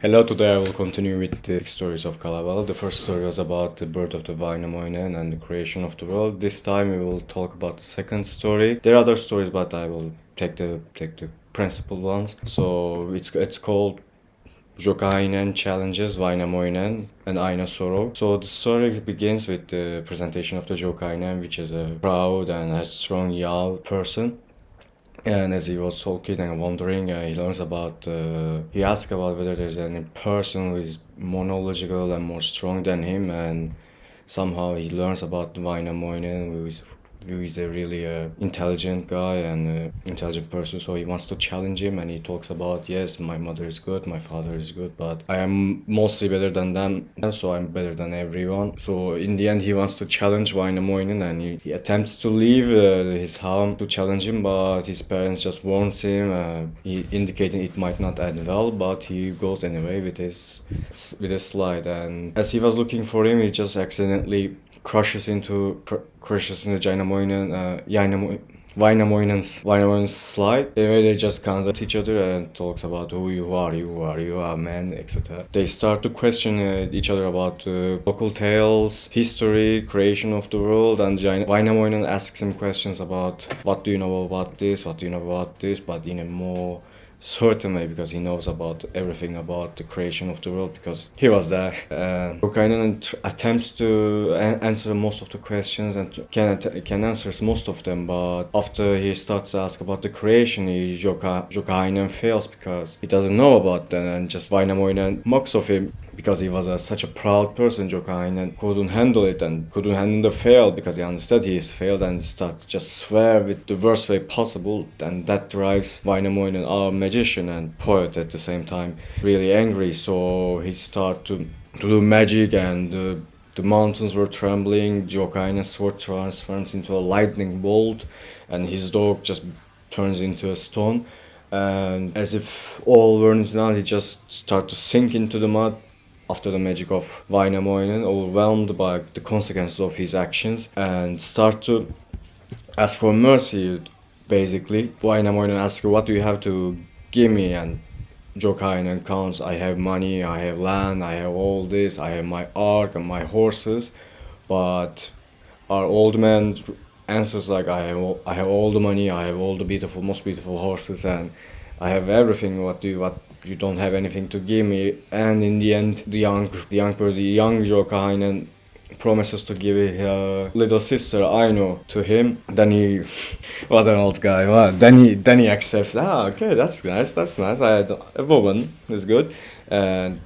Hello, today I will continue with the stories of Kalaval. The first story was about the birth of the Väinämöinen and the creation of the world. This time we will talk about the second story. There are other stories, but I will take the principal ones. So it's called Joukahainen challenges Väinämöinen and Aino sorrow. So the story begins with the presentation of the Joukahainen, which is a proud and a strong young person. And as he was talking and wondering, he learns about, he asks about whether there's any person who is more knowledgeable and more strong than him, and somehow he learns about Väinämöinen, who is a really intelligent guy and intelligent person, so he wants to challenge him, and he talks about, yes, my mother is good, my father is good, but I am mostly better than them, so I'm better than everyone. So in the end he wants to challenge Väinämöinen, and he attempts to leave his home to challenge him, but his parents just warns him, indicating it might not end well, but he goes anyway with his slide. And as he was looking for him, he just accidentally crushes into Väinämöinen's slide. Anyway, they just contact each other and talks about who you are man, etc. They start to question each other about local tales, history, creation of the world, and Väinämöinen asks him questions about what do you know about this, but in a more certain way, because he knows about everything about the creation of the world because he was there. Joukahainen attempts to answer most of the questions and can answer most of them, but after he starts to ask about the creation, Joukahainen fails because he doesn't know about that, and just Väinämöinen mocks of him because he was such a proud person. Joukahainen couldn't handle it and couldn't handle the fail because he understood he is failed, and starts to just swear with the worst way possible, and that drives Väinämöinen, our magician and poet at the same time, really angry. So he starts to do magic, and the mountains were trembling. Joukahainen's sword transforms into a lightning bolt, and his dog just turns into a stone. And as if all were not, he just starts to sink into the mud after the magic of Väinämöinen, overwhelmed by the consequences of his actions, and start to ask for mercy. Basically, Väinämöinen asks, what do you have to give me? And Joukahainen counts, I have money, I have land, I have all this, I have my ark and my horses. But our old man answers like, I have all the money, I have all the most beautiful horses, and I have everything. What you don't have anything to give me? And in the end, the young Joukahainen promises to give his little sister Aino to him. Then he, what an old guy. Well, then he accepts. Okay, that's nice. I had a woman. It's good, and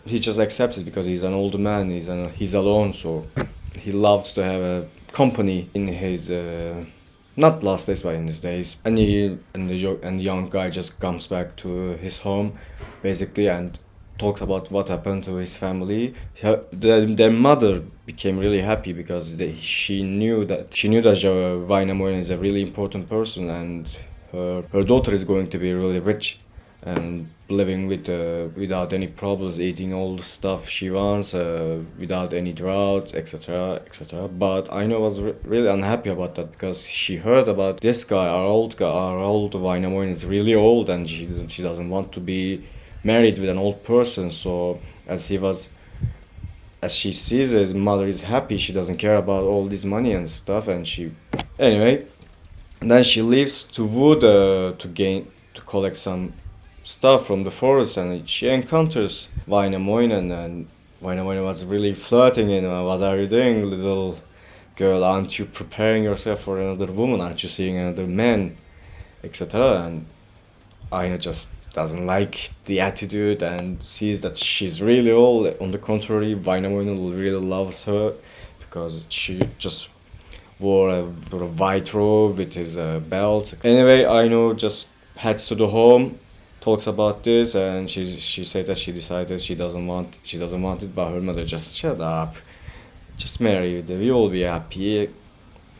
he just accepts it because he's an old man. He's alone, so he loves to have a company in his. Not last days, but in his days. And the young guy just comes back to his home, basically, and talks about what happened to his family. Their mother became really happy because she knew that Väinämöinen is a really important person, and her daughter is going to be really rich and living without any problems, eating all the stuff she wants, without any drought, etc., etc. But Aino was really unhappy about that because she heard about this guy, our old Väinämöinen is really old, and she doesn't want to be married with an old person. So as she sees his mother is happy, she doesn't care about all this money and stuff, and then she leaves to wood to collect some stuff from the forest, and she encounters Väinämöinen, and Väinämöinen was really flirting in, what are you doing, little girl? Aren't you preparing yourself for another woman? Aren't you seeing another man, etc.? And Aino just doesn't like the attitude and sees that she's really old. On the contrary, Väinämöinen really loves her because she just wore a white robe with his belt. Anyway, Aino just heads to the home, talks about this, and she said that she decided she doesn't want it, but her mother just shut up, just marry, we will be happy.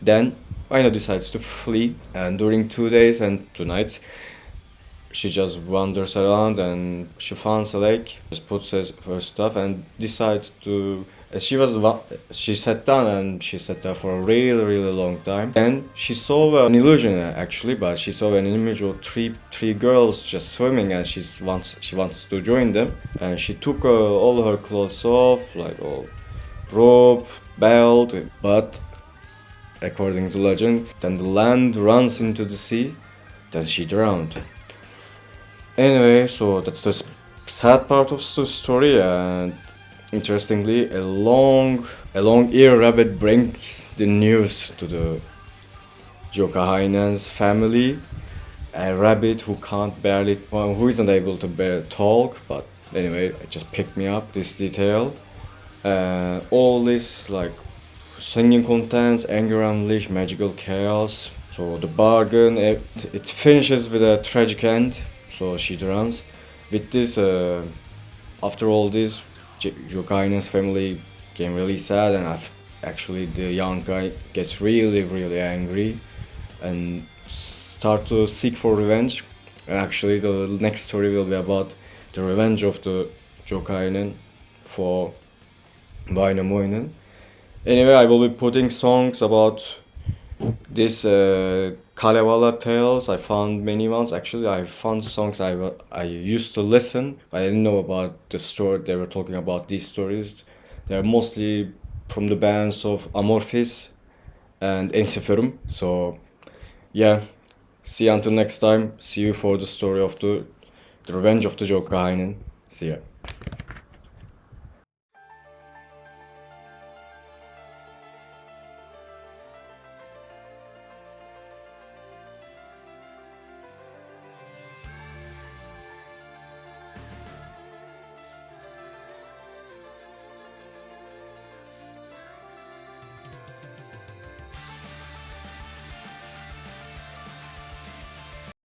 Then Aino decides to flee, and during 2 days and 2 nights she just wanders around, and she finds a lake, just puts her stuff and decides to She sat down and she sat there for a really long time. And she saw an illusion actually, but she saw an image of three girls just swimming, and she wants to join them. And she took all her clothes off, like all rope, belt, but according to legend, then the land runs into the sea, then she drowned. Anyway, so that's the sad part of the story, and interestingly, a long-eared rabbit brings the news to the Joukahainen's family. A rabbit who isn't able to talk, but anyway, it just picked me up this detail. All this like singing contents, anger unleashed, magical chaos. So the bargain, it finishes with a tragic end. So she drowns. With this, after all this, Joukahainen's family became really sad, and actually the young guy gets really angry and start to seek for revenge. And actually the next story will be about the revenge of the Joukahainen for Väinämöinen. Anyway, I will be putting songs about this Kalevala tales. I found many ones. Actually, I found songs I used to listen. I didn't know about the story. They were talking about these stories. They're mostly from the bands of Amorphis and Ensiferum. So, yeah. See you until next time. See you for the story of the revenge of the Joukahainen. See ya.